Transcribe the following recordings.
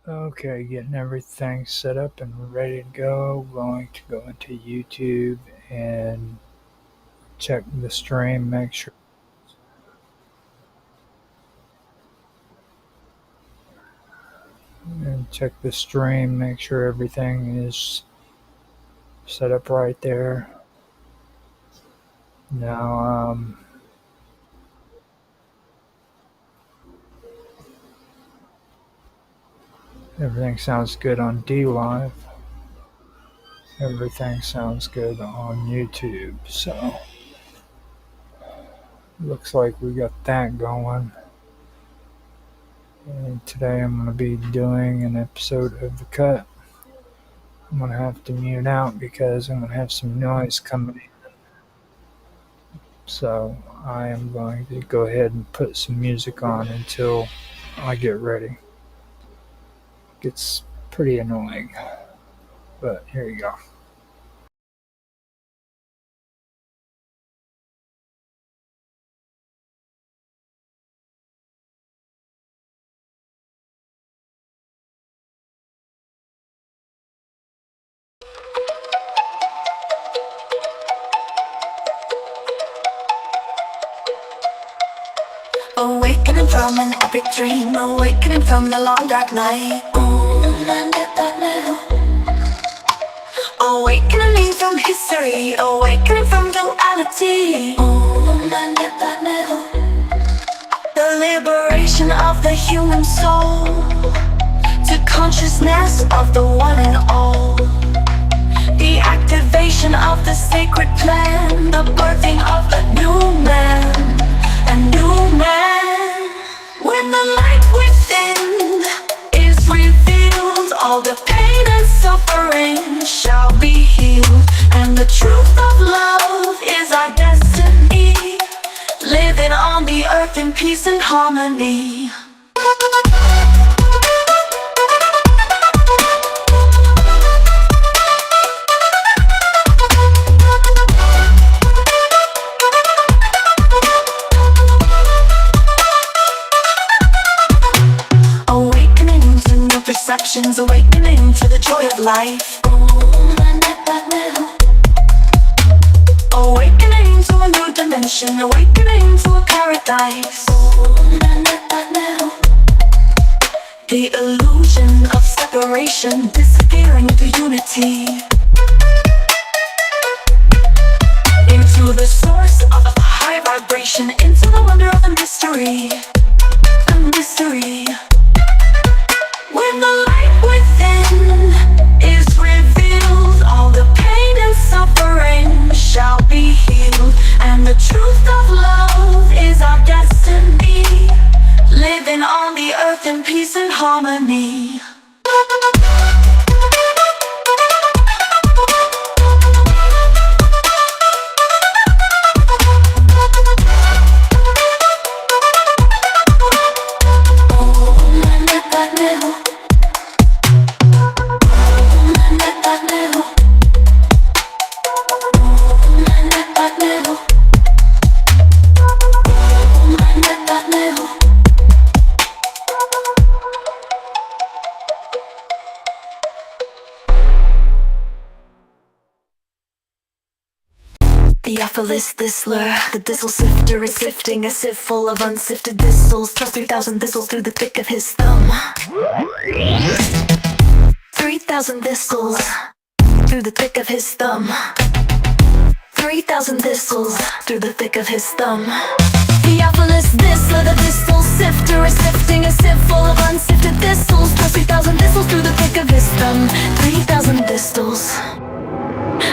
Okay, getting everything set up and ready to go. Going to go into YouTube and check the stream, make sure everything is set up right there. Now, everything sounds good on D Live. Everything sounds good on YouTube. So, looks like we got that going. And today I'm going to be doing an episode of The Cut. I'm going to have to mute out because I'm going to have some noise coming in. So I am going to go ahead and put some music on until I get ready. It gets pretty annoying, but here you go. Awakening from an epic dream, awakening from the long dark night. Awakening from history, awakening from duality. The liberation of the human soul to consciousness of the one and all. The activation of the sacred plan, the birthing of a new man. A new man. When the light within is revealed, all the pain and suffering shall be healed, and the truth of love is our destiny, living on the earth in peace and harmony. Awakening to the joy of life. Awakening to a new dimension, awakening to a paradise. The illusion of separation disappearing to unity, into the source of a high vibration, into the wonder of the mystery. A mystery. When the light within is revealed, all the pain and suffering shall be healed, and the truth of love is our destiny, living on the earth in peace and harmony. Theophilus Thistler, the thistle sifter is sifting a sieve full of unsifted thistles. Thrust 3,000 thistles through the thick of his thumb. 3,000 thistles through the thick of his thumb. 3,000 thistles through the thick of his thumb. Theophilus Thistler, the thistle sifter is sifting a sieve full of unsifted thistles. Thrust 3,000 thistles through the thick of his thumb. 3,000 thistles.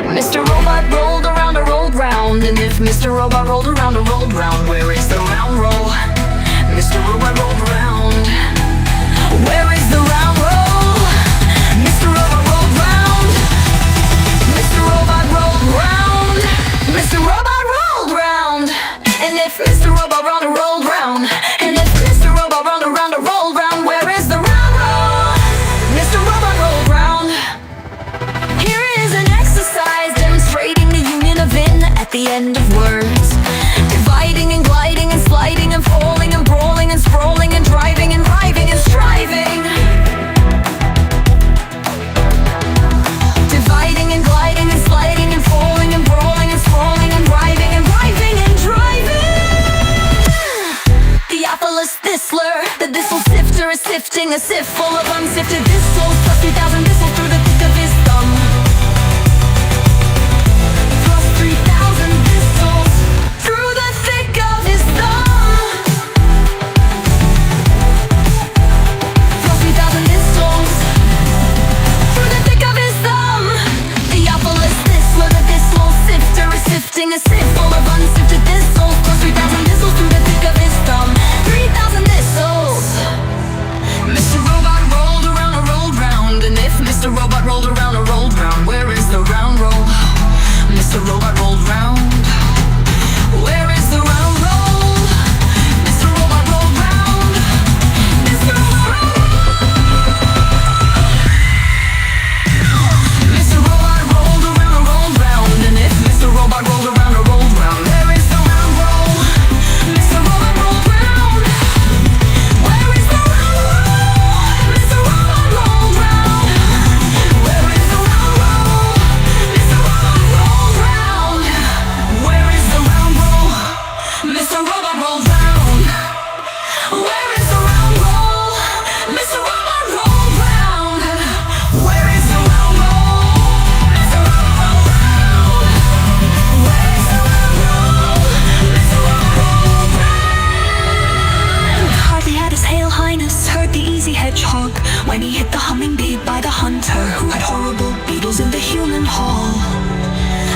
Mr. Robot rolled around a rolled round, and if Mr. Robot rolled around a rolled round, where is the round roll? Mr. Robot rolled round. Where is the round roll? Mr. Robot rolled round. Mr. Robot rolled round. Mr. Robot rolled round. And if Mr. Robot rolled a rolled round, and if Mr. Robot rolled around a rolled round, where is the round roll? Mr. Robot rolled round. Here is an exercise demonstrating the union of in at the end of words, dividing and gliding and sliding and falling and brawling and sprawling and driving The thistle sifter is sifting a sieve full of unsifted thistles, plus 3,000 thistles through the thick of his thumb. Plus 3,000 thistles through the thick of his thumb. Plus 3,000 thistles through the thick of his thumb. Theophilus Thistler, the thistle sifter is sifting a sieve full of unsifted thistles, plus 3,000 thistles through the thick of his thumb. 3,000 thistles. Mr. Robot rolled around or rolled round, and if Mr. Robot rolled around or rolled round, where is the round roll? Mr. Robot rolled round. Where is the round roll? Mr. Robot rolled round. Mr. Robot Mr. Robot rolled around or rolled round, and if Mr. Robot rolled around or rolled round, where is the round roll? Mr. Robot rolled round. Where is the round roll? Mr. Robot rolled round. Where is the round roll? Mr. Robot rolled round. Where is the round roll? Mr. Robot rolled round. Where is the round roll? Mr. Robot rolled round. Where is the round roll? Mr. Robot rolled round. Where is the round roll? Mr. Robot rolled round. Hardly had his Hail Highness heard the easy hedgehog when he hit the humming bee by the hunter who had horrible beetles in the human hall.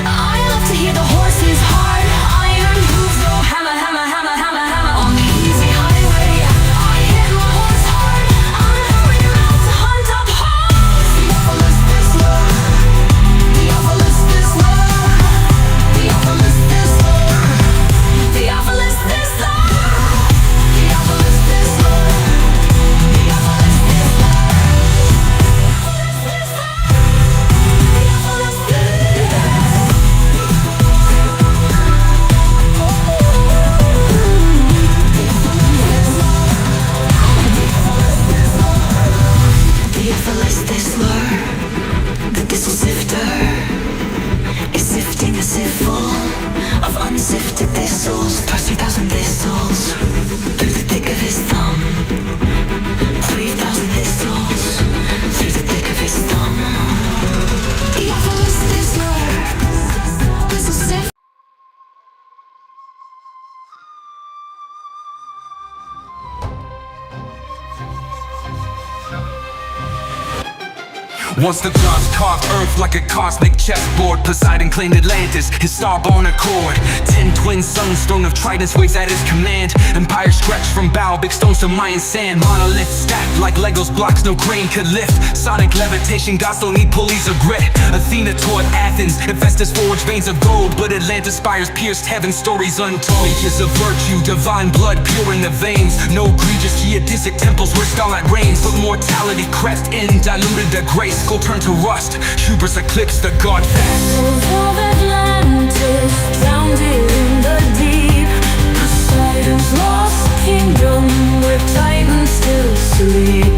I love to hear the horse's hard iron hooves go hammer, hammer, hammer, hammer, hammer on the easy highway. I hit my horse hard. I'm hurrying around to hunt up hogs. Theophilus Thistler. Theophilus Thistler. Theophilus Thistler. Theophilus Thistler. Theophilus Thistler. Theophilus Thistler. Theophilus Theophilus Thistler, the thistle sifter, is sifting a sieve full of unsifted thistles, plus 3,000 thistles through the thick of his thumb. 3,000 thistles through the thick of his thumb. Theophilus Thistler, thistle sifter. Once the gods carved earth like a cosmic chessboard, Poseidon claimed Atlantis, his star-born accord. 10 twin suns, throne of tridents waves at his command. Empire stretched from bow, big stones to Mayan sand. Monolith stacked like Legos blocks no crane could lift. Sonic levitation, gods don't need pulleys or grit. Athena taught Athens, Hephaestus forged veins of gold, but Atlantis spires pierced heaven, stories untold. Ages of virtue, divine blood pure in the veins. No egregious geodesic temples where starlight reigns, but mortality crept in, diluted the grace. Go turn to rust, hubris eclipsed the god fast. Vessels of Atlantis drowned in the deep. Poseidon's lost kingdom where titans still sleep.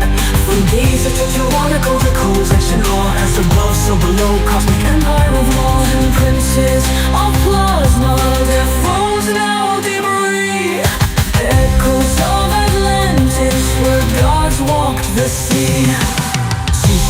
From Giza to Tiwanaku, the cold ancient law, as above so below, cosmic empire of law and princes of plasma. Their thrones now debris. Echoes of Atlantis where gods walked the sea.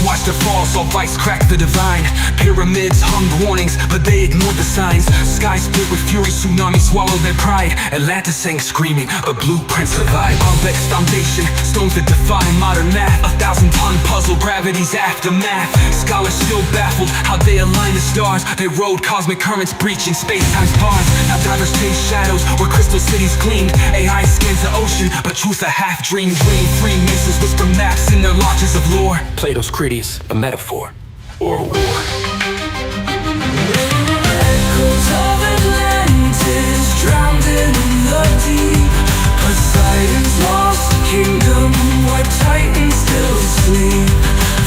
Watch the fall, saw vice crack the divine. Pyramids hummed warnings, but they ignored the signs. Sky split with fury, tsunami swallowed their pride. Atlantis sang screaming, but blueprints survive. Complex foundation, stones that defy modern math. 1,000-ton puzzle, gravity's aftermath. Scholars still baffled how they align the stars. They rode cosmic currents, breaching space-time's bars. Now divers chase shadows where crystal cities gleamed. AI scans the ocean, but truth a half-dream. Dream Freemasons whisper maps in their lodges of lore. Plato's Critias, a metaphor or a war. Echoes of Atlantis drowned in the deep. Poseidon's lost kingdom where titans still sleep.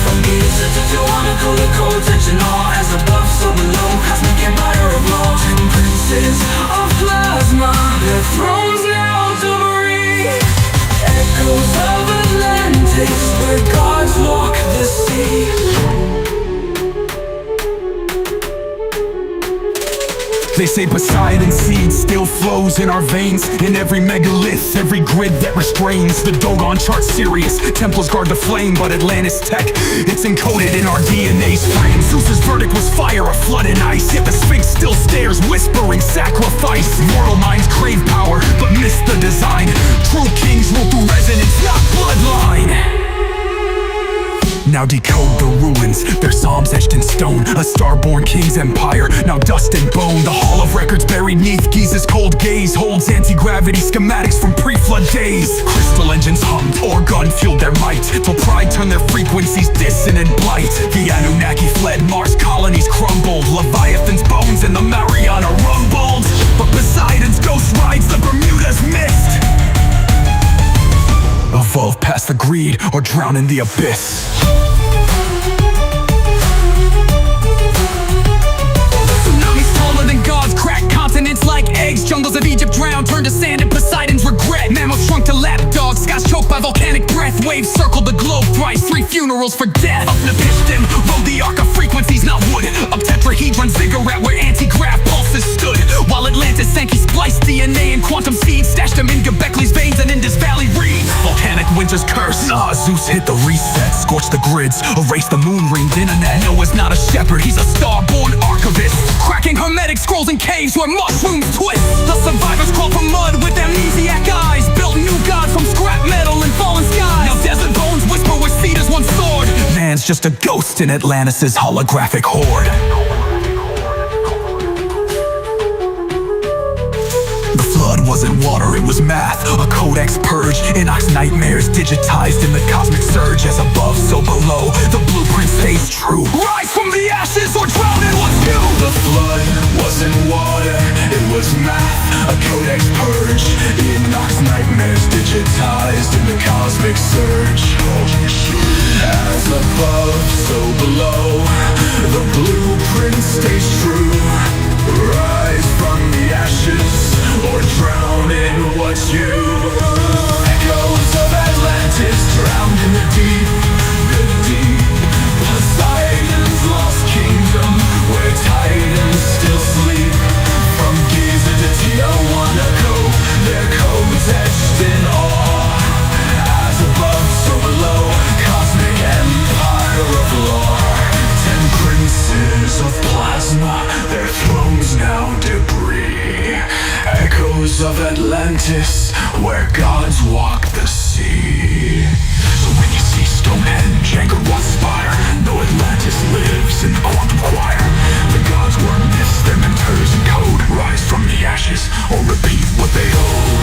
From Giza to Tiwanaku, the cold tension all as above so below, cosmic empire of law. 10 princes of plasma, their thrones now debris. Echoes of Atlantis where gods walk the sea. They say Poseidon's seed still flows in our veins. In every megalith, every grid that restrains. The Dogon chart Sirius, Templars guard the flame. But Atlantis tech, it's encoded in our DNA's frame. Zeus's verdict was fire, a flood and ice. Yet the Sphinx still stares, whispering sacrifice. Mortal minds crave power, but miss the design. True kings rule through resonance, not bloodline. Now decode the ruins, their psalms etched in stone. A star-born king's empire, now dust and bone. The hall of records buried neath Giza's cold gaze holds anti-gravity schematics from pre-flood days. Crystal engines hummed, organ fueled their might, till pride turned their frequencies dissonant blight. The Anunnaki fled, Mars colonies crumbled. Leviathan's bones in the Mariana rumbled. But Poseidon's ghost rides the Bermuda's mist. Evolve past the greed or drown in the abyss. Tsunamis taller than gods crack continents like eggs. Jungles of Egypt drowned, turned to sand in Poseidon's regret. Mammals shrunk to lapdogs, skies choked by volcanic breath. Waves circled the globe thrice, 3 funerals for death. Up Nepiston, rode the arc of frequencies, not wood. Up tetrahedron ziggurat where anti-grav pulses stood. While Atlantis sank, he spliced DNA and quantum seeds, stashed them in Göbekley's veins and Indus Valley reeds. Volcanic winter's curse, Zeus hit the reset, scorched the grids, erased the moon-ringed internet. Noah's not a shepherd, he's a star-born archivist, cracking hermetic scrolls in caves where mushrooms twist. The survivors crawl from mud with amnesiac eyes, built new gods from scrap metal and fallen skies. Now desert bones whisper where cedars once soared. Man's just a ghost in Atlantis' holographic horde. The flood wasn't water, it was math. A codex purge, Enoch's nightmares digitized in the cosmic surge. As above, so below, the blueprint stays true. Rise from the ashes or drown in what's new. The flood wasn't water, it was math. A codex purge, Enoch's nightmares digitized in the cosmic surge. As above, so below, the blueprint stays true. Rise from the ashes or drown in what's you. Echoes of Atlantis drowned in the deep, the deep. Poseidon's lost kingdom where titans still sleep. From Giza to Tiahuanaco, their codes etched in awe. As above, so below, cosmic empire of lore. 10 princes of plasma, their thrones now debris. Echoes of Atlantis, where gods walk the sea. So when you see Stonehenge, Angkor Wat spire, know Atlantis lives in the quantum choir. The gods were myths, their mentors in code. Rise from the ashes, or repeat what they owed.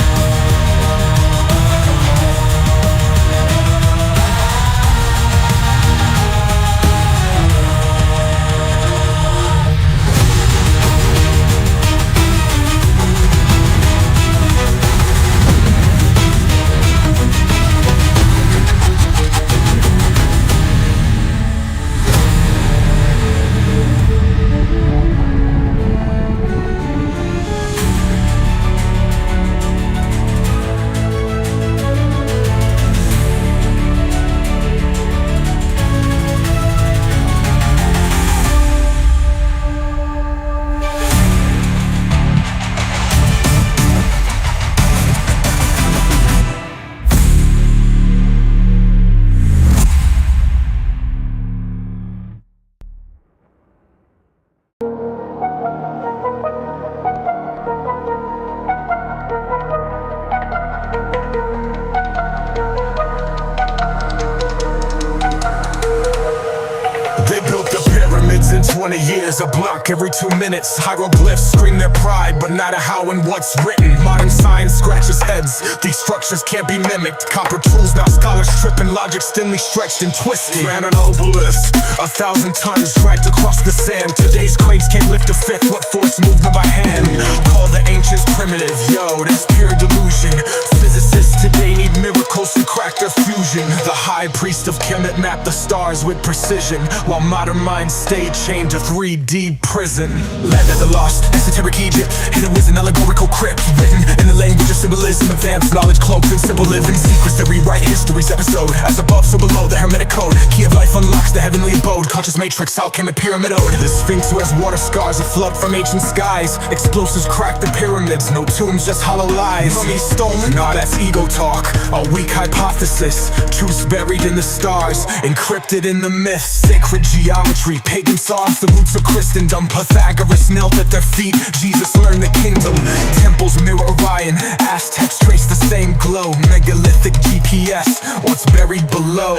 They built the pyramids in 20 years, a block every 2 minutes. Hieroglyphs scream their pride, but not a how and what's written. Modern science scratches heads, these structures can't be mimicked. Copper tools, now scholars tripping, logic thinly stretched and twisted. Ran an obelisk, 1,000 tons dragged across the sand. Today's cranes can't lift a fifth, what force moved them by hand? Call the ancients primitive, yo, that's pure delusion. Physicists today need miracles and cracked their fusion. The high priest of Kemet mapped the stars with precision, while modern minds stayed chained to 3D prison. Land of the lost, esoteric Egypt, hidden was an allegorical crypt, written in the language of symbolism, advanced knowledge cloaked in simple living secrets that rewrite history's episode. As above, so below, the hermetic code, key of life unlocks the heavenly abode. Conscious matrix, alchemic pyramid ode. The sphinx wears water scars, a flood from ancient skies. Explosives crack the pyramids, no tombs, just hollow lies. Mummies stolen, nah, that's ego talk, a weak hypothesis. Truths buried in the stars, encrypted in the myths. Sacred geometry, pagan songs, the roots of Christendom. Pythagoras knelt at their feet, Jesus learned the kingdom. Temples mirror Orion, Aztecs trace the same glow. Megalithic GPS, what's buried below.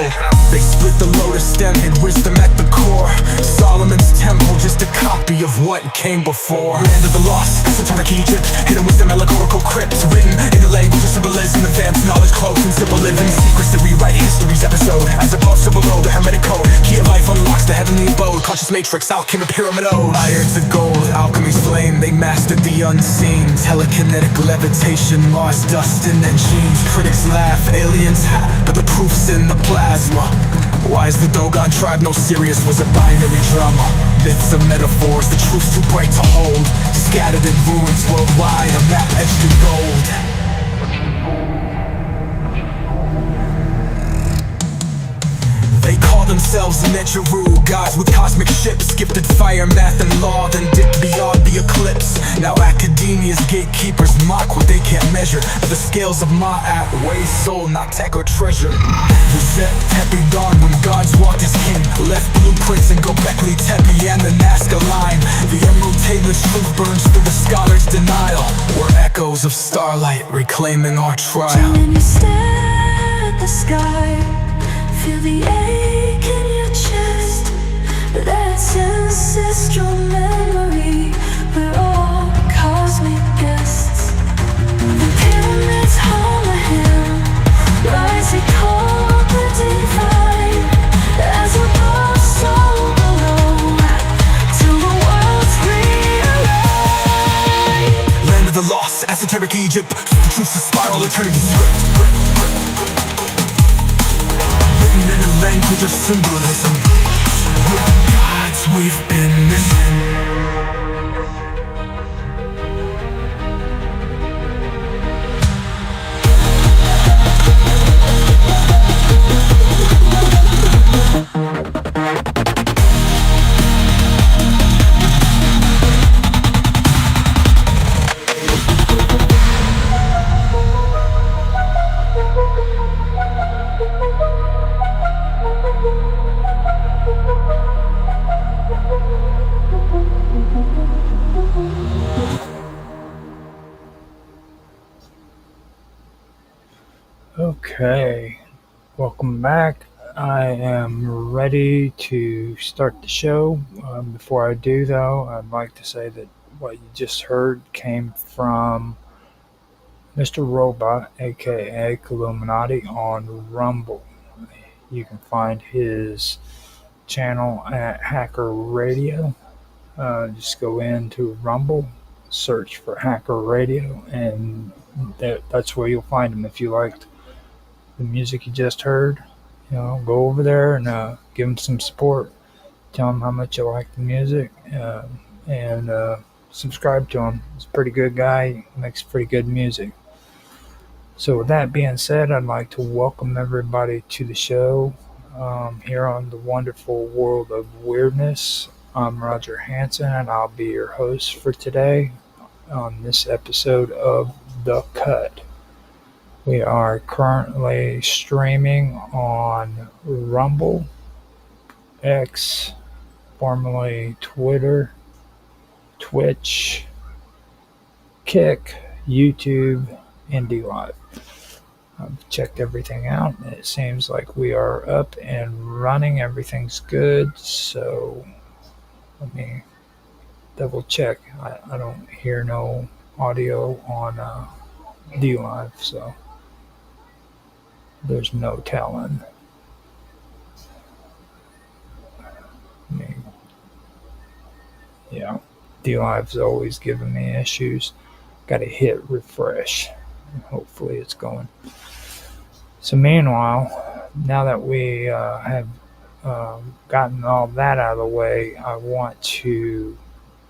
They split the lotus stem, hid wisdom at the core. Solomon's temple, just a copy of what came before. Land of the lost, esoteric Egypt, hidden wisdom, allegorical crypts, written in the language of symbolism, advanced knowledge cloaked in simple living secrets that rewrite history's episode. As above, so below, the hermetic code, key of life unlocks the heavenly abode. Conscious matrix, alchemy pyramid ode. Iron to gold, alchemy's flame, they mastered the unseen. Telekinetic levitation, Mars dust in their genes. Critics laugh, aliens but the proof's in the plasma. Why is the Dogon tribe no serious? Was a binary drama. Myths and metaphors, the truth's too bright to hold. Scattered in ruins worldwide, a map etched in gold. They call themselves Negeru, gods with cosmic ships, gifted fire, math and law, then dipped beyond the eclipse. Now academia's gatekeepers mock what they can't measure, but the scales of Ma'at weigh soul, not tech or treasure. The Zet Tepe dawned when gods walked as king, left blueprints in Gobekli Tepe and the Nazca line. The emerald tablet's truth burns through the scholar's denial. We're echoes of starlight reclaiming our trial. When you stare at the sky, feel the ache in your chest. That's ancestral memory. We're all cosmic guests. The pyramids home a hymn, rising call the divine. As above, so below, till the world's realigned. Land of the lost, esoteric Egypt, the truth's a spiral eternity script. In a language of symbolism, we're gods we've been missing. Okay, welcome back. I am ready to start the show. Before I do, though, I'd like to say that what you just heard came from Mr. Robot, aka Illuminati, on Rumble. You can find his channel at Hacker Radio. Just go into Rumble, search for Hacker Radio, and that's where you'll find him. If you liked the music you just heard, go over there and give him some support. Tell him how much you like the music, and subscribe to him. He's a pretty good guy. He makes pretty good music. So with that being said, I'd like to welcome everybody to the show here on the wonderful world of weirdness. I'm Roger Hanson, and I'll be your host for today on this episode of The Cut. We are currently streaming on Rumble, X, formerly Twitter, Twitch, Kick, YouTube, and DLive. I've checked everything out, and it seems like we are up and running. Everything's good, so let me double check. I don't hear no audio on DLive, so there's no telling. Yeah, DLive's always giving me issues. Got to hit refresh. Hopefully it's going. So, meanwhile, now that we have gotten all that out of the way, I want to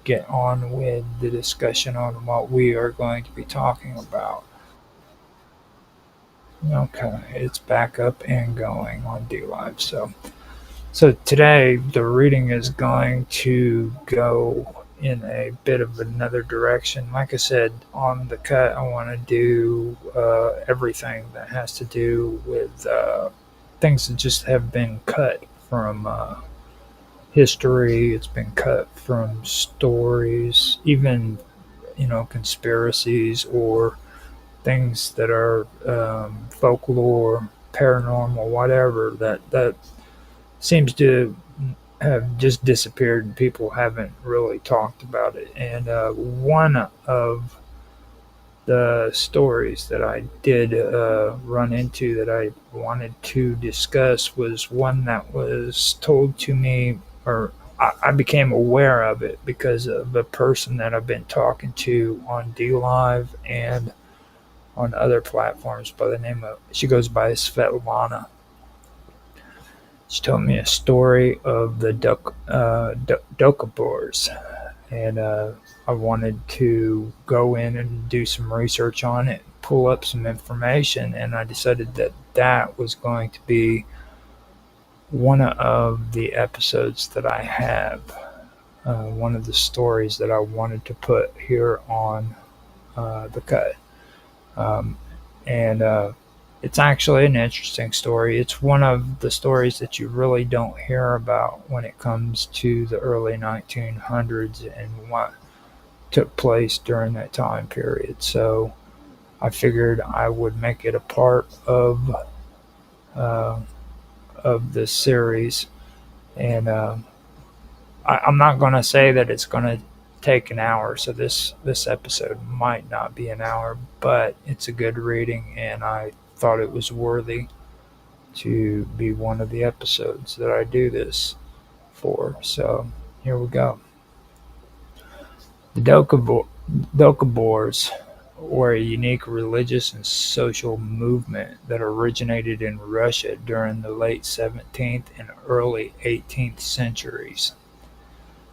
get on with the discussion on what we are going to be talking about. Okay, it's back up and going on D Live. So today the reading is going to go in a bit of another direction. Like I said, on the cut, I want to do everything that has to do with things that just have been cut from history. It's been cut from stories, even conspiracies or things that are folklore, paranormal, whatever that seems to have just disappeared and people haven't really talked about it. And one of the stories that I did run into that I wanted to discuss was one that was told to me, or I became aware of it because of a person that I've been talking to on D Live and on other platforms by the name of, she goes by Svetlana. She told me a story of the Dokabors, and I wanted to go in and do some research on it, pull up some information, and I decided that that was going to be one of the episodes that I have, one of the stories that I wanted to put here on the cut. Um, and It's actually an interesting story. It's one of the stories that you really don't hear about when it comes to the early 1900s and what took place during that time period. So I figured I would make it a part uh, of this series, and I'm not going to say that it's going to take an hour. So this episode might not be an hour, but it's a good reading, and I thought it was worthy to be one of the episodes that I do this for. So here we go. The Dokabors were a unique religious and social movement that originated in Russia during the late 17th and early 18th centuries.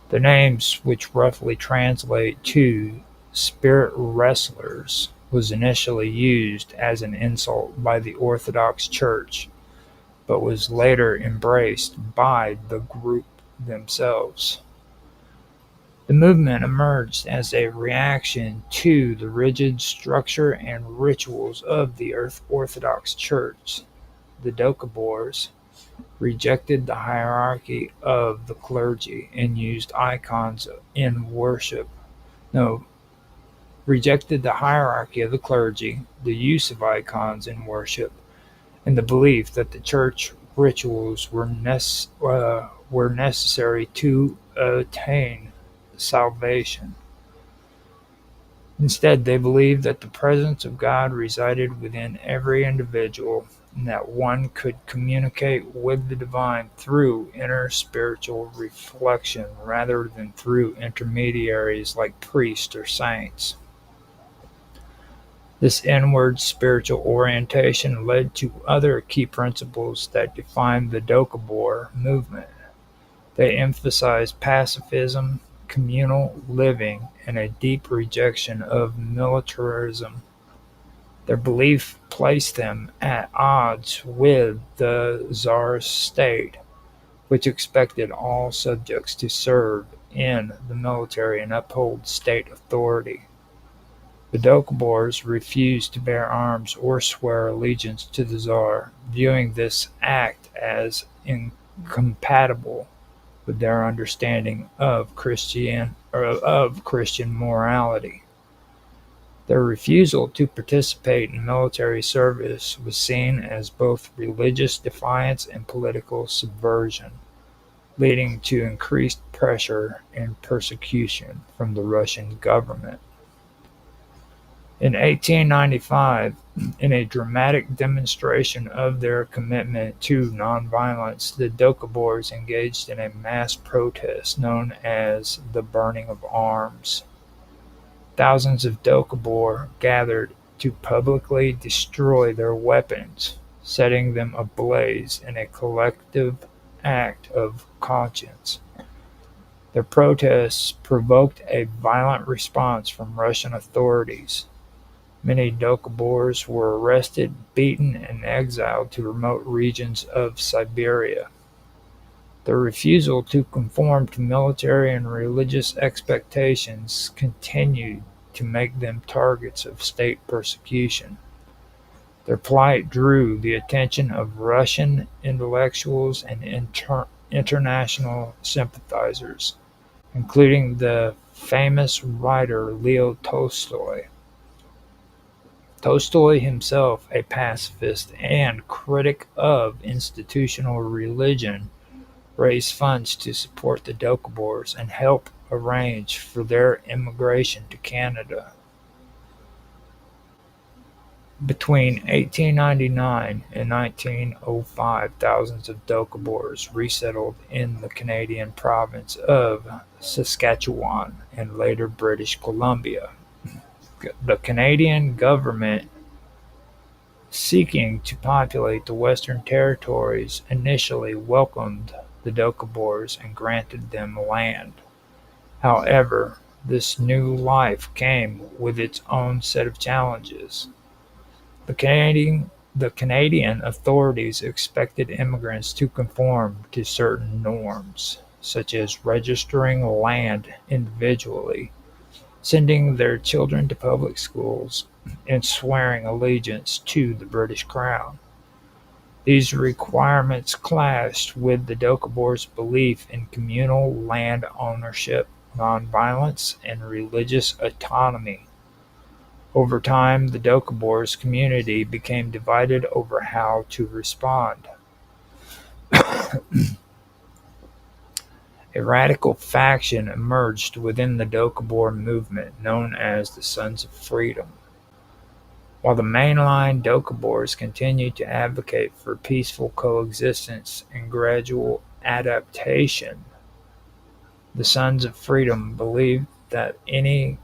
Their names, which roughly translate to "spirit wrestlers," was initially used as an insult by the Orthodox Church, but was later embraced by the group themselves. The movement emerged as a reaction to the rigid structure and rituals of the Orthodox Church. The Dokabors rejected the hierarchy of the clergy and used icons in worship. No, rejected the hierarchy of the clergy, the use of icons in worship, and the belief that the church rituals were necessary to attain salvation. Instead, they believed that the presence of God resided within every individual and that one could communicate with the divine through inner spiritual reflection rather than through intermediaries like priests or saints. This inward spiritual orientation led to other key principles that defined the Dokabor movement. They emphasized pacifism, communal living, and a deep rejection of militarism. Their belief placed them at odds with the Tsar's state, which expected all subjects to serve in the military and uphold state authority. The Dokabors refused to bear arms or swear allegiance to the Tsar, viewing this act as incompatible with their understanding of Christian morality. Their refusal to participate in military service was seen as both religious defiance and political subversion, leading to increased pressure and persecution from the Russian government. In 1895, in a dramatic demonstration of their commitment to nonviolence, the Dokabors engaged in a mass protest known as the Burning of Arms. Thousands of Dokabor gathered to publicly destroy their weapons, setting them ablaze in a collective act of conscience. Their protests provoked a violent response from Russian authorities. Many Doukhobors were arrested, beaten, and exiled to remote regions of Siberia. Their refusal to conform to military and religious expectations continued to make them targets of state persecution. Their plight drew the attention of Russian intellectuals and international sympathizers, including the famous writer Leo Tolstoy. Tolstoy himself, a pacifist and critic of institutional religion, raised funds to support the Doukhobors and help arrange for their immigration to Canada. Between 1899 and 1905, thousands of Doukhobors resettled in the Canadian province of Saskatchewan and later British Columbia. The Canadian government, seeking to populate the Western Territories, initially welcomed the Doukhobors and granted them land. However, this new life came with its own set of challenges. The Canadian authorities expected immigrants to conform to certain norms, such as registering land individually, sending their children to public schools, and swearing allegiance to the British Crown. These requirements clashed with the Doukhobors' belief in communal land ownership, nonviolence, and religious autonomy. Over time, the Doukhobors community became divided over how to respond. A radical faction emerged within the Doukhobor movement known as the Sons of Freedom. While the mainline Doukhobors continued to advocate for peaceful coexistence and gradual adaptation, the Sons of Freedom believed that any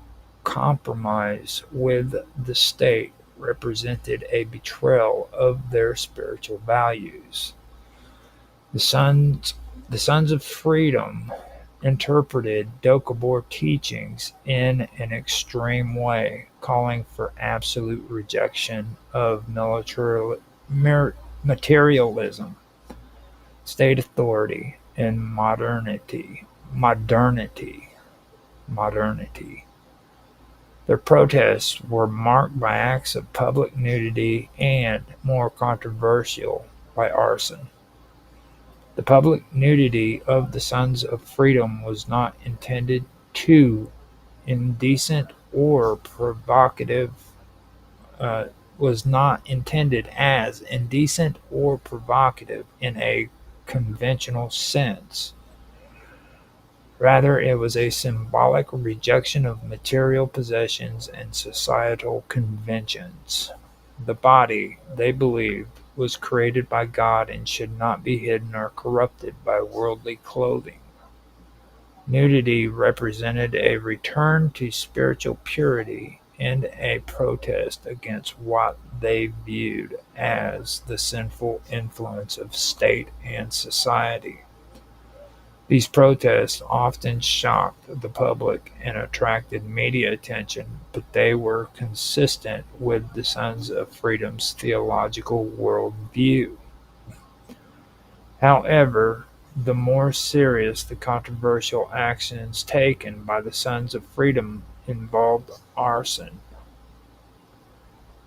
compromise with the state represented a betrayal of their spiritual values. The Sons of Freedom interpreted Doukhobor teachings in an extreme way, calling for absolute rejection of materialism, state authority, and modernity. Their protests were marked by acts of public nudity and, more controversial, by arson. The public nudity of the Sons of Freedom was not intended to indecent or provocative was not intended as indecent or provocative in a conventional sense. Rather, it was a symbolic rejection of material possessions and societal conventions. The body, they believed, was created by God and should not be hidden or corrupted by worldly clothing. Nudity represented a return to spiritual purity and a protest against what they viewed as the sinful influence of state and society. These protests often shocked the public and attracted media attention, but they were consistent with the Sons of Freedom's theological worldview. However, the more serious the controversial actions taken by the Sons of Freedom involved arson.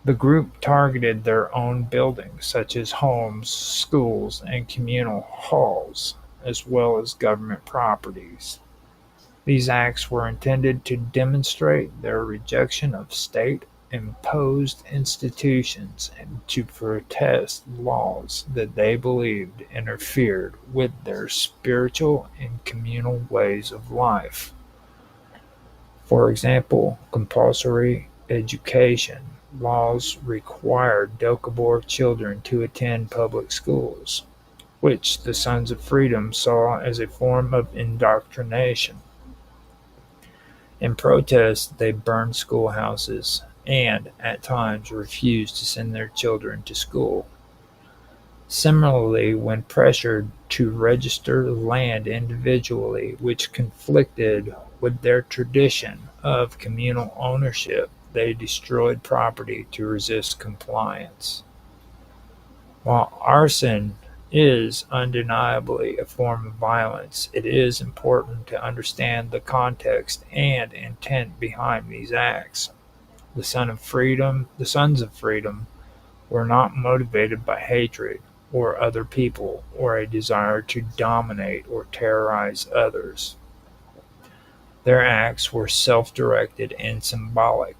The group targeted their own buildings, such as homes, schools, and communal halls, as well as government properties. These acts were intended to demonstrate their rejection of state-imposed institutions and to protest laws that they believed interfered with their spiritual and communal ways of life. For example, compulsory education laws required Doukhobor children to attend public schools, which the Sons of Freedom saw as a form of indoctrination. In protest, they burned schoolhouses and, at times, refused to send their children to school. Similarly, when pressured to register land individually, which conflicted with their tradition of communal ownership, they destroyed property to resist compliance. While arson is undeniably a form of violence, it is important to understand the context and intent behind these acts. The Sons of Freedom were not motivated by hatred or other people or a desire to dominate or terrorize others. Their acts were self-directed and symbolic.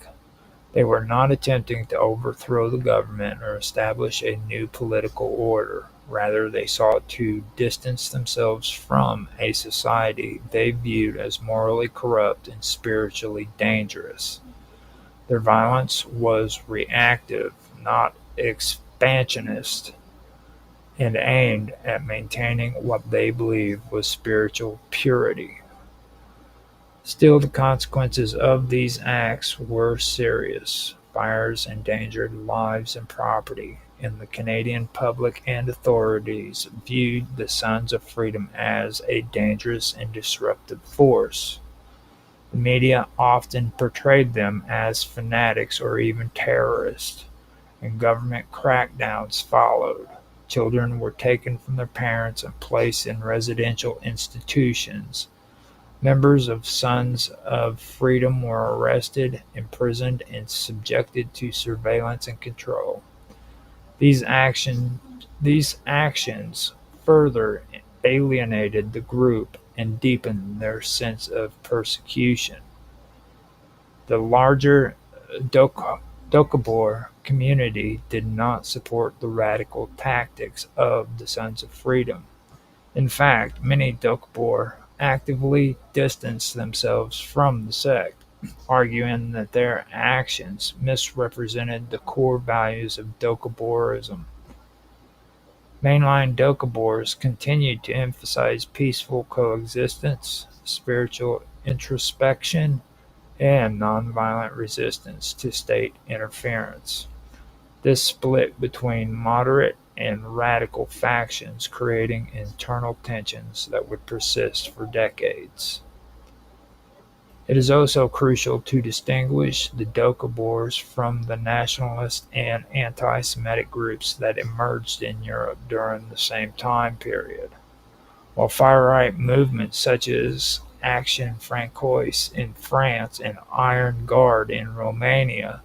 They were not attempting to overthrow the government or establish a new political order. Rather, they sought to distance themselves from a society they viewed as morally corrupt and spiritually dangerous. Their violence was reactive, not expansionist, and aimed at maintaining what they believed was spiritual purity. Still, the consequences of these acts were serious. Fires endangered lives and property, and the Canadian public and authorities viewed the Sons of Freedom as a dangerous and disruptive force. The media often portrayed them as fanatics or even terrorists, and government crackdowns followed. Children were taken from their parents and placed in residential institutions. Members of Sons of Freedom were arrested, imprisoned, and subjected to surveillance and control. These actions further alienated the group and deepened their sense of persecution. The larger Doukhobor community did not support the radical tactics of the Sons of Freedom. In fact, many Doukhobor actively distanced themselves from the sect, arguing that their actions misrepresented the core values of Doukhoborism. Mainline Doukhobors continued to emphasize peaceful coexistence, spiritual introspection, and nonviolent resistance to state interference. This split between moderate and radical factions, creating internal tensions that would persist for decades. It is also crucial to distinguish the Doukhobors from the nationalist and anti-Semitic groups that emerged in Europe during the same time period. While far-right movements such as Action Francoise in France and Iron Guard in Romania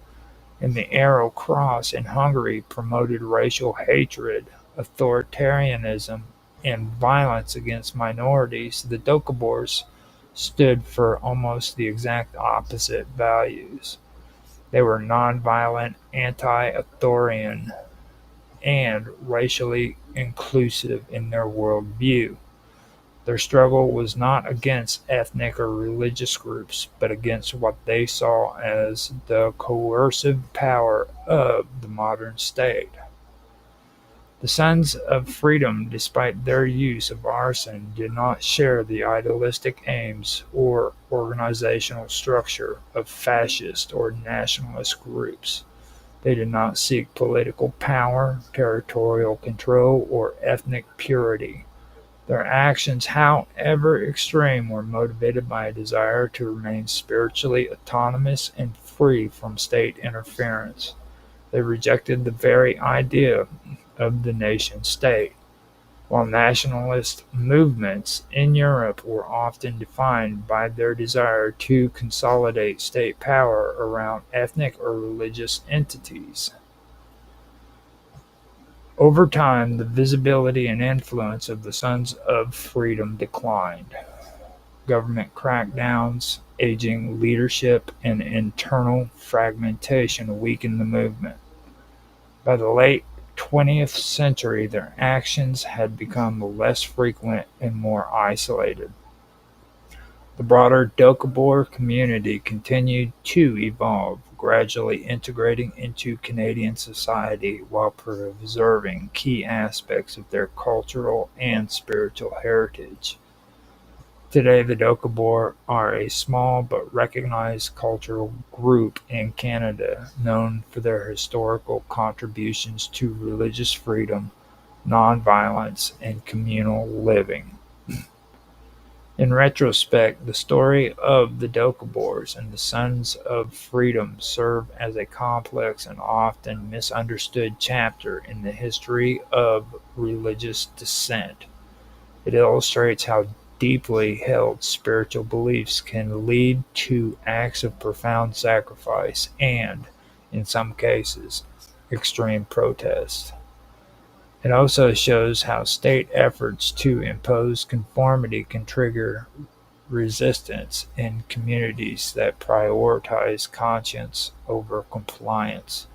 and the Arrow Cross in Hungary promoted racial hatred, authoritarianism, and violence against minorities, the Doukhobors stood for almost the exact opposite values. They were nonviolent, anti-authoritarian, and racially inclusive in their worldview. Their struggle was not against ethnic or religious groups, but against what they saw as the coercive power of the modern state. The Sons of Freedom, despite their use of arson, did not share the idealistic aims or organizational structure of fascist or nationalist groups. They did not seek political power, territorial control, or ethnic purity. Their actions, however extreme, were motivated by a desire to remain spiritually autonomous and free from state interference. They rejected the very idea of the nation-state. While nationalist movements in Europe were often defined by their desire to consolidate state power around ethnic or religious entities. Over time, the visibility and influence of the Sons of Freedom declined. Government crackdowns, aging leadership, and internal fragmentation weakened the movement. By the late 20th century, their actions had become less frequent and more isolated. The broader Doukhobor community continued to evolve, gradually integrating into Canadian society while preserving key aspects of their cultural and spiritual heritage. Today, the Doukhobor are a small but recognized cultural group in Canada known for their historical contributions to religious freedom, nonviolence, and communal living. In retrospect, the story of the Doukhobors and the Sons of Freedom serve as a complex and often misunderstood chapter in the history of religious dissent. It illustrates how deeply held spiritual beliefs can lead to acts of profound sacrifice and, in some cases, extreme protest. It also shows how state efforts to impose conformity can trigger resistance in communities that prioritize conscience over compliance.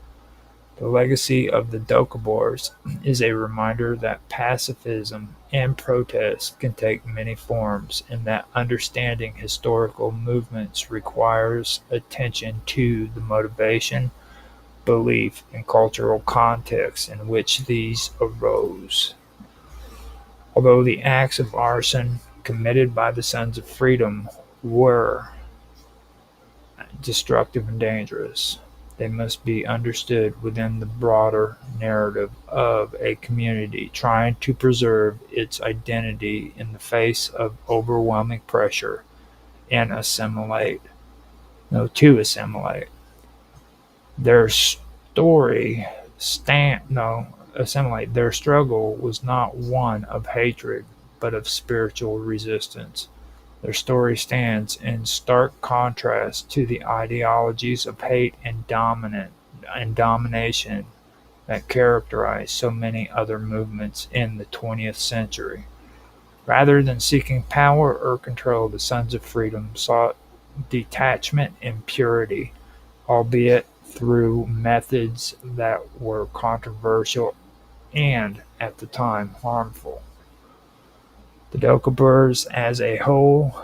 The legacy of the Doukhobors is a reminder that pacifism and protest can take many forms, and that understanding historical movements requires attention to the motivation, belief, and cultural context in which these arose. Although the acts of arson committed by the Sons of Freedom were destructive and dangerous, they must be understood within the broader narrative of a community trying to preserve its identity in the face of overwhelming pressure and assimilate. No, to assimilate. Their story stand no assimilate. Their struggle was not one of hatred, but of spiritual resistance. Their story stands in stark contrast to the ideologies of hate and domination that characterize so many other movements in the 20th century. Rather than seeking power or control, the Sons of Freedom sought detachment and purity, albeit through methods that were controversial and, at the time, harmful. The Doukhobors as a whole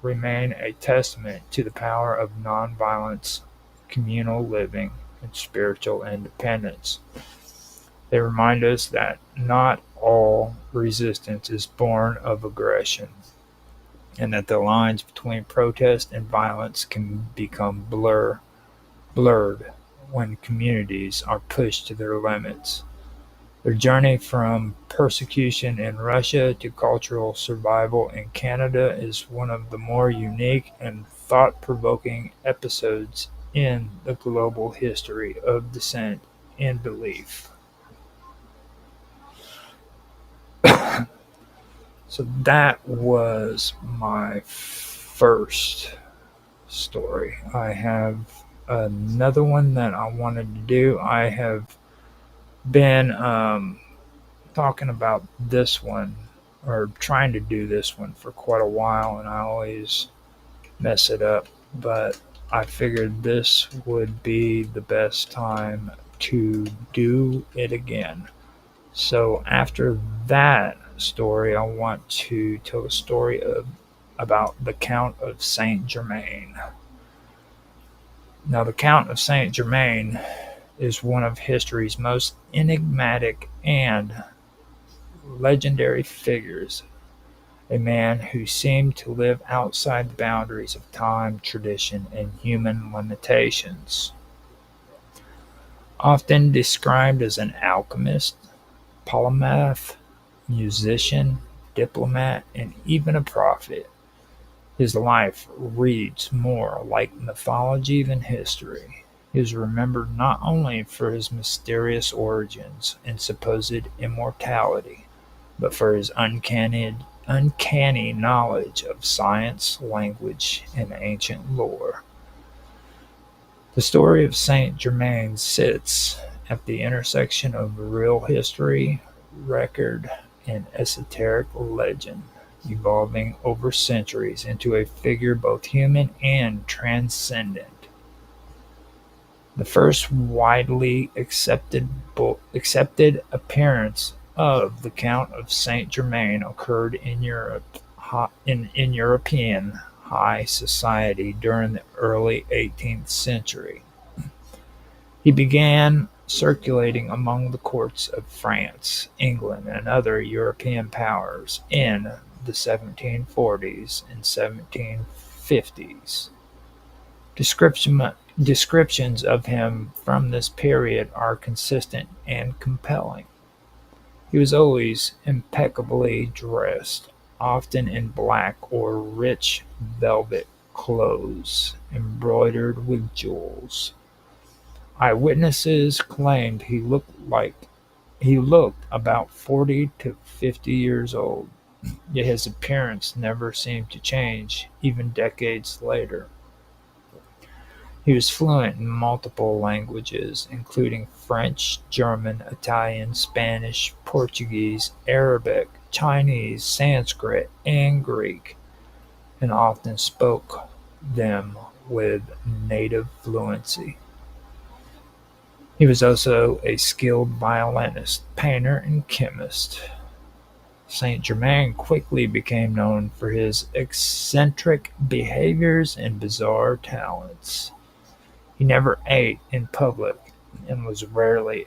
remain a testament to the power of nonviolence, communal living, and spiritual independence. They remind us that not all resistance is born of aggression, and that the lines between protest and violence can become blurred when communities are pushed to their limits. Their journey from persecution in Russia to cultural survival in Canada is one of the more unique and thought-provoking episodes in the global history of dissent and belief. So that was my first story. I have another one that I wanted to do. I have been talking about this one or trying to do this one for quite a while, and I always mess it up, but I figured this would be the best time to do it again. So after that story, I want to tell a story about the Count of Saint Germain. Now, the Count of Saint Germain is one of history's most enigmatic and legendary figures, a man who seemed to live outside the boundaries of time, tradition, and human limitations. Often described as an alchemist, polymath, musician, diplomat, and even a prophet, his life reads more like mythology than history. He is remembered not only for his mysterious origins and supposed immortality, but for his uncanny knowledge of science, language, and ancient lore. The story of Saint Germain sits at the intersection of real history, record, and esoteric legend, evolving over centuries into a figure both human and transcendent. The first widely accepted appearance of the Count of Saint Germain occurred in in European high society during the early 18th century. He began circulating among the courts of France, England, and other European powers in the 1740s and 1750s. Descriptions of him from this period are consistent and compelling. He was always impeccably dressed, often in black or rich velvet clothes embroidered with jewels. Eyewitnesses claimed he looked about 40 to 50 years old, yet his appearance never seemed to change even decades later. He was fluent in multiple languages, including French, German, Italian, Spanish, Portuguese, Arabic, Chinese, Sanskrit, and Greek, and often spoke them with native fluency. He was also a skilled violinist, painter, and chemist. Saint Germain quickly became known for his eccentric behaviors and bizarre talents. He never ate in public and was rarely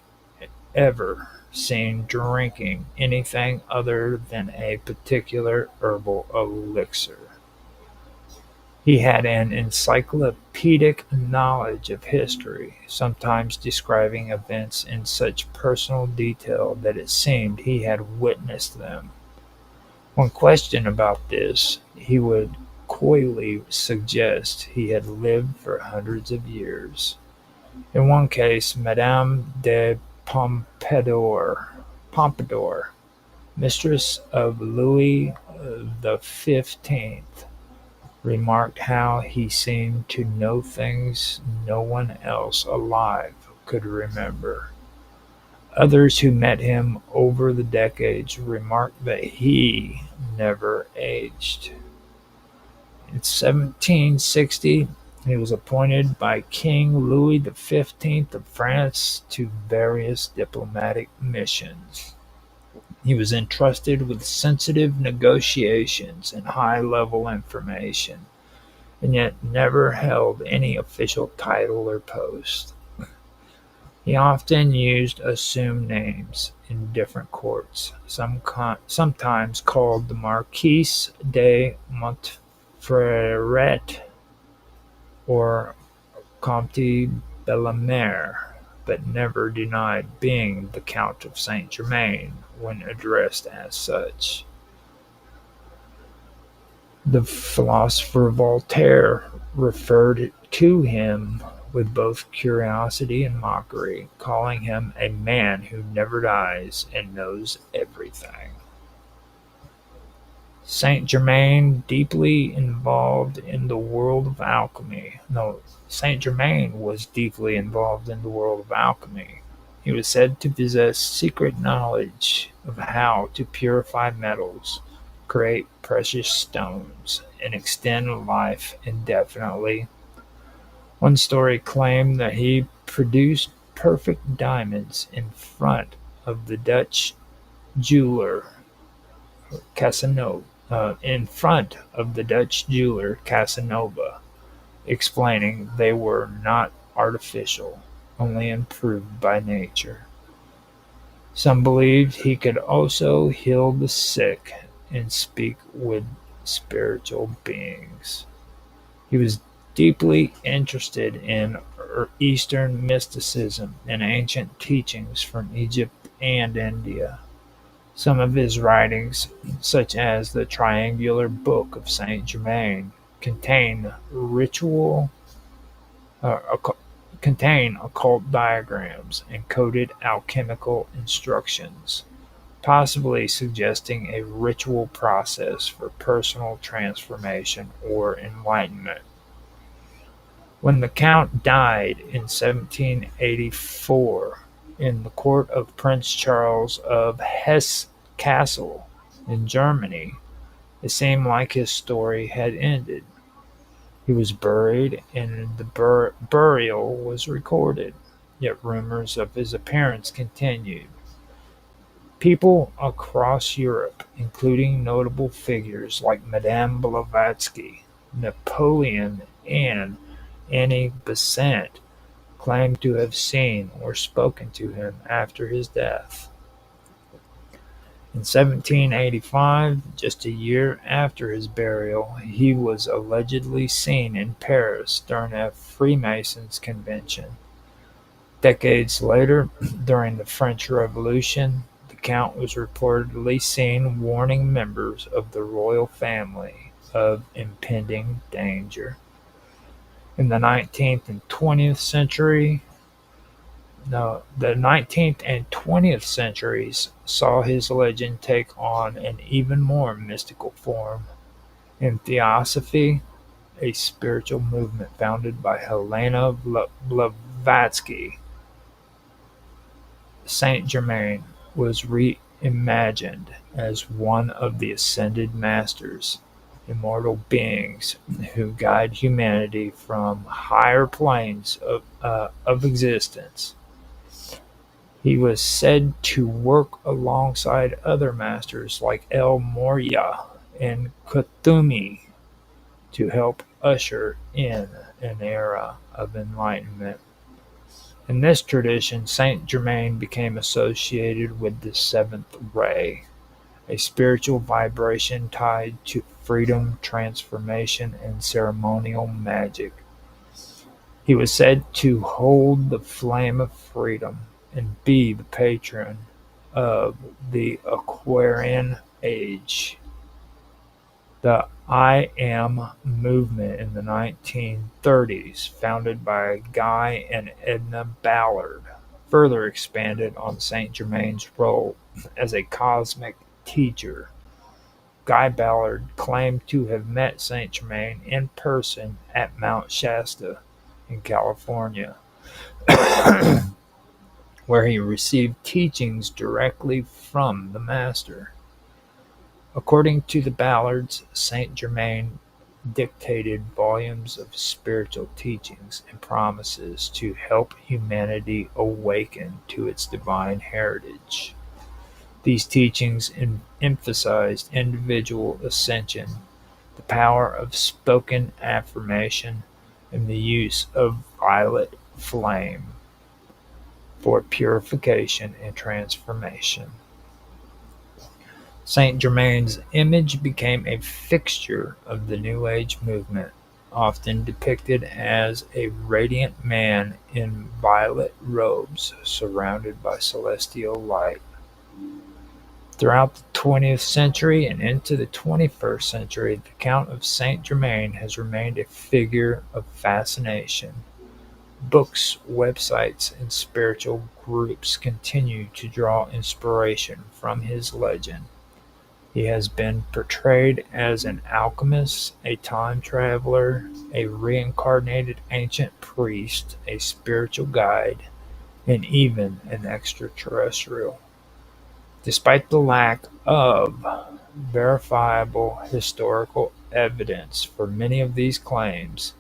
ever seen drinking anything other than a particular herbal elixir. He had an encyclopedic knowledge of history, sometimes describing events in such personal detail that it seemed he had witnessed them. When questioned about this, he would coyly suggest he had lived for hundreds of years. In one case, Madame de Pompadour, mistress of Louis the XV, remarked how he seemed to know things no one else alive could remember. Others who met him over the decades remarked that he never aged. In 1760, he was appointed by King Louis the XV of France to various diplomatic missions. He was entrusted with sensitive negotiations and high-level information, and yet never held any official title or post. He often used assumed names in different courts, sometimes called the Marquis de Montferrat or Comte Bellemare, but never denied being the Count of Saint Germain when addressed as such. The philosopher Voltaire referred to him with both curiosity and mockery, calling him a man who never dies and knows everything. Saint Germain deeply involved in the world of alchemy. No, Saint Germain was deeply involved in the world of alchemy. He was said to possess secret knowledge of how to purify metals, create precious stones, and extend life indefinitely. One story claimed that he produced perfect diamonds of the Dutch jeweler Casanova, in front of the Dutch jeweler Casanova, explaining they were not artificial, only improved by nature. Some believed he could also heal the sick and speak with spiritual beings. He was deeply interested in Eastern mysticism and ancient teachings from Egypt and India. Some of his writings, such as the Triangular Book of Saint Germain, uh, contain occult diagrams and coded alchemical instructions, possibly suggesting a ritual process for personal transformation or enlightenment. When the Count died in 1784 in the court of Prince Charles of Hesse-Kassel in Germany, it seemed like his story had ended. He was buried, and the burial was recorded, yet rumors of his appearance continued. People across Europe, including notable figures like Madame Blavatsky, Napoleon, and Annie Besant, claimed to have seen or spoken to him after his death. In 1785, just a year after his burial, he was allegedly seen in Paris during a Freemasons convention. Decades later, during the French Revolution, the account was reportedly seen warning members of the royal family of impending danger. In the 19th and 20th century, no, the 19th and 20th centuries saw his legend take on an even more mystical form. In Theosophy, a spiritual movement founded by Helena Blavatsky, Saint Germain was reimagined as one of the ascended masters, immortal beings who guide humanity from higher planes of existence. He was said to work alongside other masters like El Morya and Kuthumi to help usher in an era of enlightenment. In this tradition, Saint Germain became associated with the seventh ray, a spiritual vibration tied to freedom, transformation, and ceremonial magic. He was said to hold the flame of freedom and be the patron of the Aquarian Age. The I Am movement in the 1930s, founded by Guy and Edna Ballard, further expanded on Saint Germain's role as a cosmic teacher. Guy Ballard claimed to have met Saint Germain in person at Mount Shasta in California, where he received teachings directly from the master. According to the Ballards, Saint Germain dictated volumes of spiritual teachings and promises to help humanity awaken to its divine heritage. These teachings emphasized individual ascension, the power of spoken affirmation, and the use of violet flame for purification and transformation. Saint Germain's image became a fixture of the New Age movement, often depicted as a radiant man in violet robes surrounded by celestial light. Throughout the 20th century and into the 21st century, the Count of Saint Germain has remained a figure of fascination. Books, websites, and spiritual groups continue to draw inspiration from his legend. He has been portrayed as an alchemist, a time traveler, a reincarnated ancient priest, a spiritual guide, and even an extraterrestrial. Despite the lack of verifiable historical evidence for many of these claims,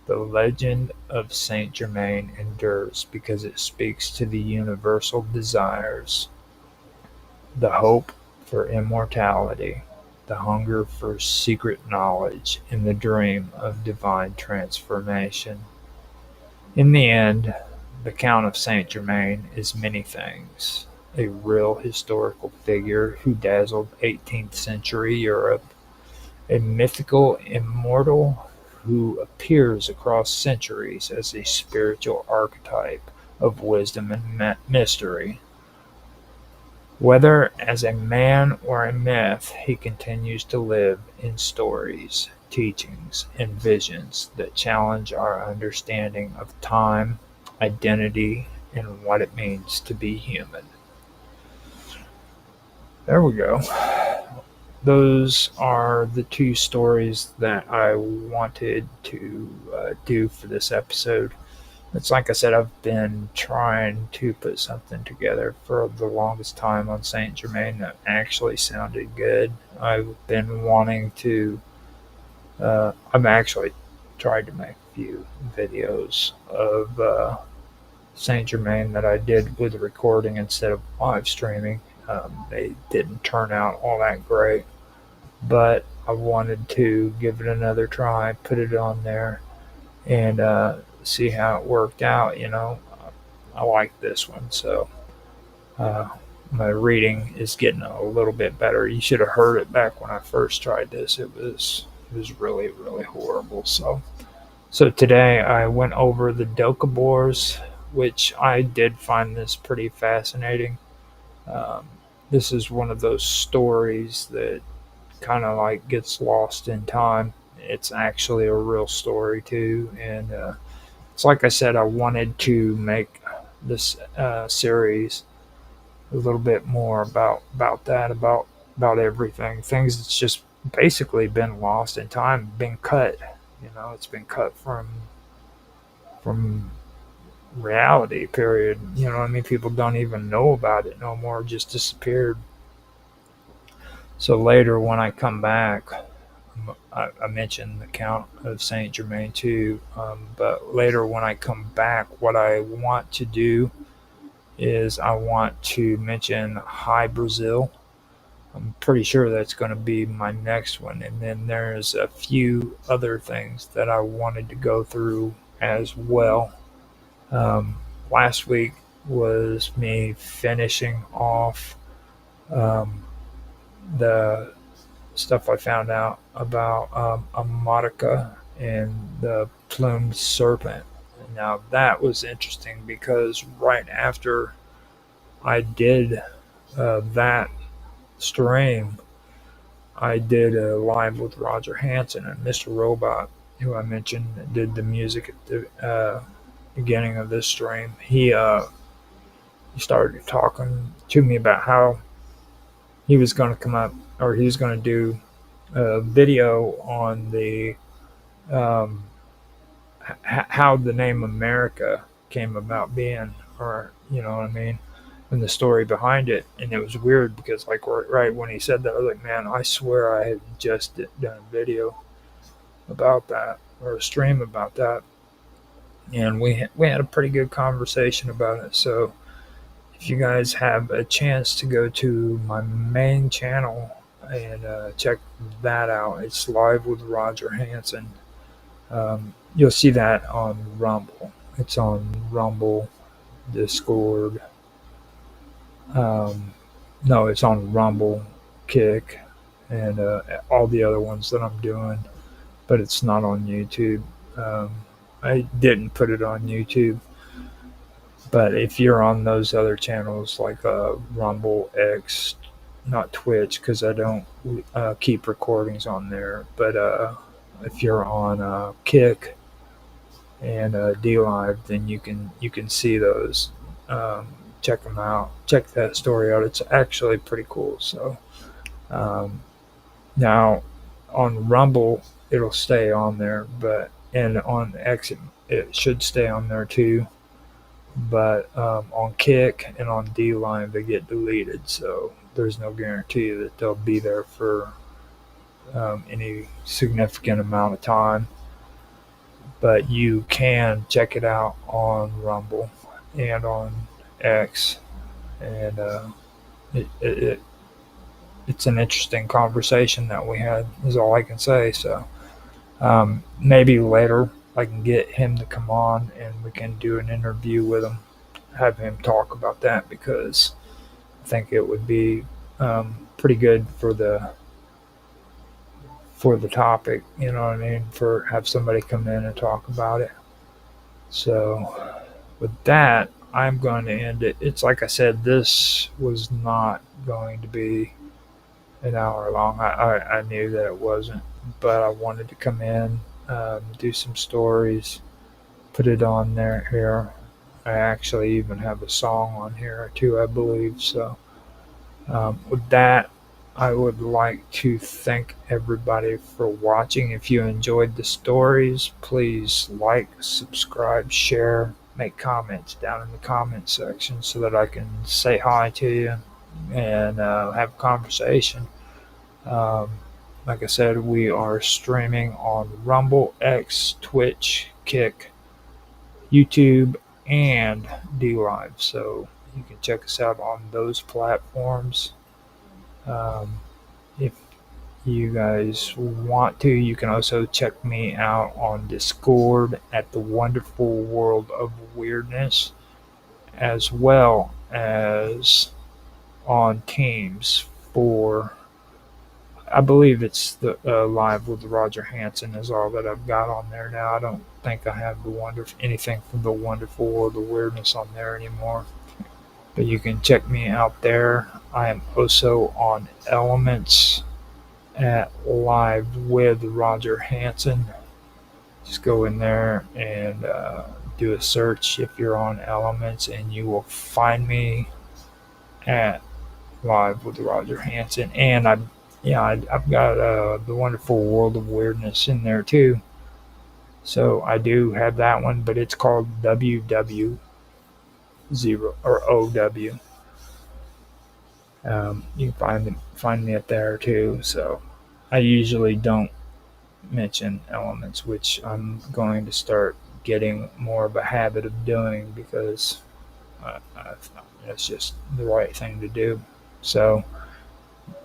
the legend of Saint Germain endures because it speaks to the universal desires, the hope for immortality, the hunger for secret knowledge, and the dream of divine transformation. In the end, the Count of Saint Germain is many things: a real historical figure who dazzled 18th century Europe, a mythical immortal who appears across centuries as a spiritual archetype of wisdom and mystery. Whether as a man or a myth, he continues to live in stories, teachings, and visions that challenge our understanding of time, identity, and what it means to be human. There we go. Those are the two stories that I wanted to do for this episode. It's like I said, I've been trying to put something together for the longest time on Saint Germain that actually sounded good. I've been wanting to, I've actually tried to make a few videos of Saint Germain that I did with recording instead of live streaming. They didn't turn out all that great, but I wanted to give it another try, put it on there, and see how it worked out. I like this one, so my reading is getting a little bit better. You should have heard it back when I first tried this. It was really, really horrible. So today I went over the Dokabors, which I did find this pretty fascinating. this is one of those stories that kind of like gets lost in time. It's actually a real story too, and it's like I said, I wanted to make this series a little bit more about that, about everything, things that's just basically been lost in time, been cut. It's been cut from reality. Period. I mean, people don't even know about it no more. It just disappeared. So later, when I come back, I mentioned the Count of Saint Germain too. But later, when I come back, what I want to do is I want to mention High Brazil. I'm pretty sure that's going to be my next one. And then there's a few other things that I wanted to go through as well. Um, Last week was me finishing off um, the stuff I found out about a Modica and the plumed serpent. Now that was interesting because right after I did that stream, I did a live with Roger Hansen and Mr. Robot, who I mentioned that did the music at the beginning of this stream. He started talking to me about how he was going to come up, or he was going to do a video on the um, how the name America came about being, or you know what I mean, and the story behind it. And it was weird because, like, right when he said that, I was like, man, I swear I had just done a video about that, or a stream about that, and we had a pretty good conversation about it. So if you guys have a chance to go to my main channel and check that out, it's live with Roger Hansen. You'll see that on Rumble. It's on Rumble, Discord. Um, no, it's on Rumble, Kick, and all the other ones that I'm doing, but it's not on YouTube. Um, I didn't put it on YouTube, but if you're on those other channels like Rumble, X, not Twitch, because I don't keep recordings on there, but if you're on Kick and D Live, then you can see those. Um, Check them out. Check that story out. It's actually pretty cool. So um, now on Rumble, it'll stay on there, but and on X, it should stay on there too. But on Kick and on D Line, they get deleted. So there's no guarantee that they'll be there for any significant amount of time. But you can check it out on Rumble and on X, and it's an interesting conversation that we had. Is all I can say. So maybe later I can get him to come on and we can do an interview with him, have him talk about that, because I think it would be pretty good for the topic. You know what I mean? For have somebody come in and talk about it. So with that, I'm going to end it. It's like I said, this was not going to be an hour long. I knew that it wasn't, but I wanted to come in, do some stories, put it on there here. I actually even have a song on here too, I believe. So with that, I would like to thank everybody for watching. If you enjoyed the stories, please like, subscribe, share, make comments down in the comment section so that I can say hi to you and have a conversation. Um, like I said, we are streaming on Rumble, X, Twitch, Kick, YouTube, and D Live. So you can check us out on those platforms. If you guys want to, you can also check me out on Discord at the Wonderful World of Weirdness, as well as on Teams for, I believe it's the live with Roger Hansen is all that I've got on there now. I don't think I have anything from the Wonderful World of Weirdness on there anymore. but you can check me out there. I am also on Elements at Live with Roger Hansen. Just go in there and do a search if you're on Elements, and you will find me at Live with Roger Hansen. And I've got the Wonderful World of Weirdness in there too. So I do have that one, but it's called WW0 or OW. You can find me up there too. So I usually don't mention Elements, which I'm going to start getting more of a habit of doing because it's just the right thing to do. So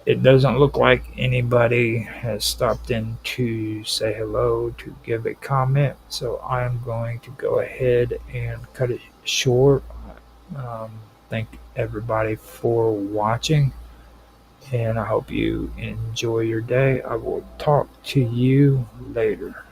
it doesn't look like anybody has stopped in to say hello, to give a comment. So I'm going to go ahead and cut it short. Um, thank everybody for watching, and I hope you enjoy your day. I will talk to you later.